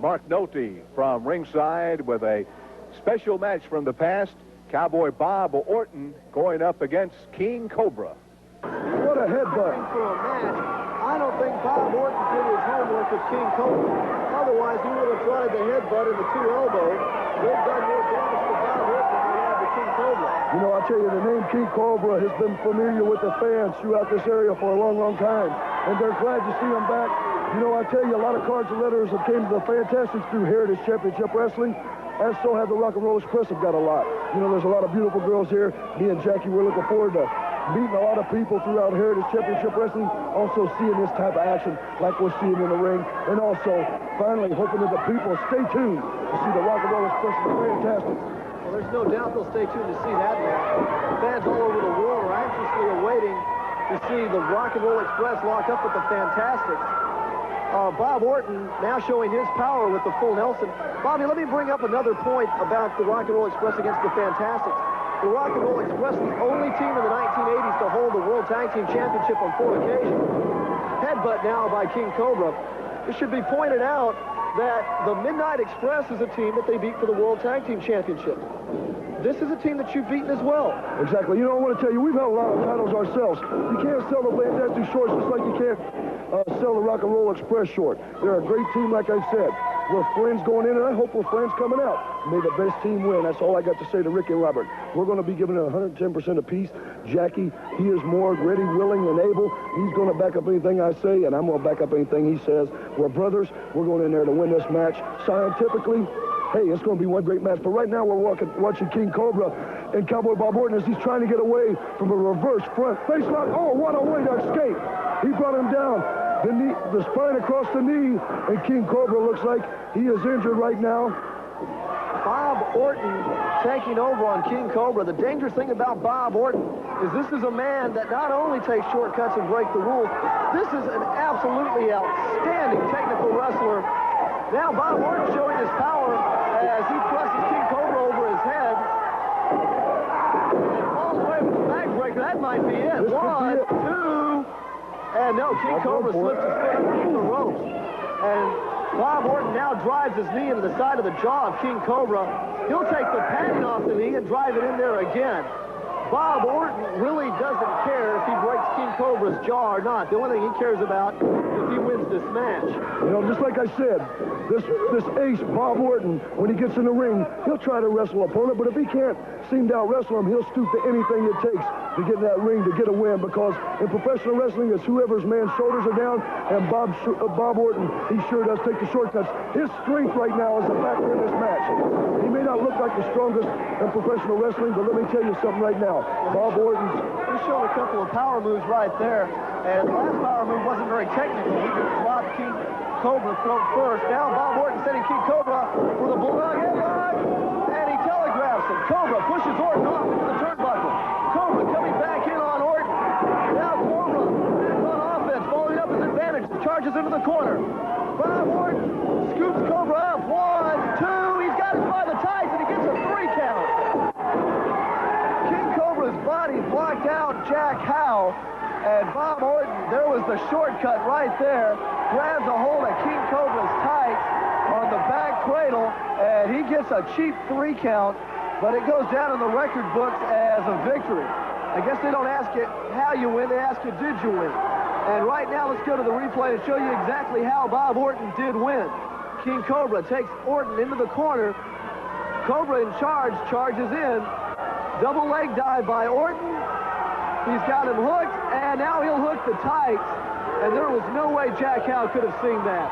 Mark Nolte from ringside with a special match from the past. Cowboy Bob Orton going up against King Kobra. What a headbutt. For a match, I don't think Bob Orton did his homework with King Kobra. Otherwise, he would have tried the headbutt and the two elbows. They've done more damage to Bob Orton than they have to King Kobra. You know, I'll tell you, the name King Kobra has been familiar with the fans throughout this area for a long, long time. And they're glad to see him back. You know, I tell you, a lot of cards and letters have came to the Fantastics through Heritage Championship Wrestling. And so have the Rock and Roll Express have got a lot. You know, there's a lot of beautiful girls here. Me and Jackie, we're looking forward to meeting a lot of people throughout Heritage Championship Wrestling. Also seeing this type of action like we're seeing in the ring. And also, finally, hoping that the people stay tuned to see the Rock and Roll Express and the Fantastics. Well, there's no doubt they'll stay tuned to see that now. Fans all over the world are anxiously awaiting to see the Rock and Roll Express lock up with the Fantastics. Bob Orton now showing his power with the full Nelson. Bobby, let me bring up another point about the Rock and Roll Express against the Fantastics. The Rock and Roll Express, the only team in the 1980s to hold the World Tag Team Championship on 4 occasions. Headbutt now by King Kobra. It should be pointed out that the Midnight Express is a team that they beat for the World Tag Team Championship. This is a team that you've beaten as well. Exactly. You know, I want to tell you, we've held a lot of titles ourselves. You can't sell the Fantastic shorts just like you can't sell the Rock and Roll Express short. They're a great team, like I said. We're friends going in, and I hope we're friends coming out. May the best team win. That's all I got to say to Rick and Robert. We're going to be giving it 110% apiece. Jackie, he is more ready, willing, and able. He's going to back up anything I say, and I'm going to back up anything he says. We're brothers. We're going in there to win this match. Scientifically, hey, it's going to be one great match. But right now, we're watching King Kobra and Cowboy Bob Orton as he's trying to get away from a reverse front face lock. Oh, what a way to escape. He brought him down. The knee, the spine across the knee, and King Kobra looks like he is injured right now. Bob Orton taking over on King Kobra. The dangerous thing about Bob Orton is this is a man that not only takes shortcuts and break the rules, this is an absolutely outstanding technical wrestler. Now Bob Orton showing his power as he presses King Kobra over his head. And falls away with the backbreaker. That might be it. One, two. And no, King Kobra slipped his foot underneath the ropes. And Bob Orton now drives his knee into the side of the jaw of King Kobra. He'll take the padding off the knee and drive it in there again. Bob Orton really doesn't care if he breaks King Kobra's jaw or not. The only thing he cares about is if he wins this match. You know, just like I said, this ace, Bob Orton, when he gets in the ring, he'll try to wrestle an opponent, but if he can't seem to out-wrestle him, he'll stoop to anything it takes to get in that ring to get a win, because in professional wrestling, it's whoever's man's shoulders are down, and Bob Orton, he sure does take the shortcuts. His strength right now is a factor in this match. He may not look like the strongest in professional wrestling, but let me tell you something right now. Bob Orton's... He showed a couple of power moves right there, and the last power move wasn't very technical. He just dropped King Kobra's throat first. Now Bob Orton sending King Kobra for the bulldog headlock, and he telegraphs it. Kobra pushes Orton off into the turnbuckle. Kobra coming back in on Orton. Now Kobra is on offense, following up his advantage. Charges into the corner. Bob Orton scoops Kobra up. 1, 2. He's got him by the tights, and he gets a 3 count. King Kobra's body blocked out Jack Howe, and Bob Orton, there was the shortcut right there, grabs a hold of King Kobra's tights on the back cradle, and he gets a cheap 3 count, but it goes down in the record books as a victory. I guess they don't ask you how you win, they ask you, did you win? And right now, let's go to the replay to show you exactly how Bob Orton did win. King Kobra takes Orton into the corner. Kobra in charge, charges in. Double leg dive by Orton. He's got him hooked, and now he'll hook the tights. And there was no way Jack Howe could have seen that.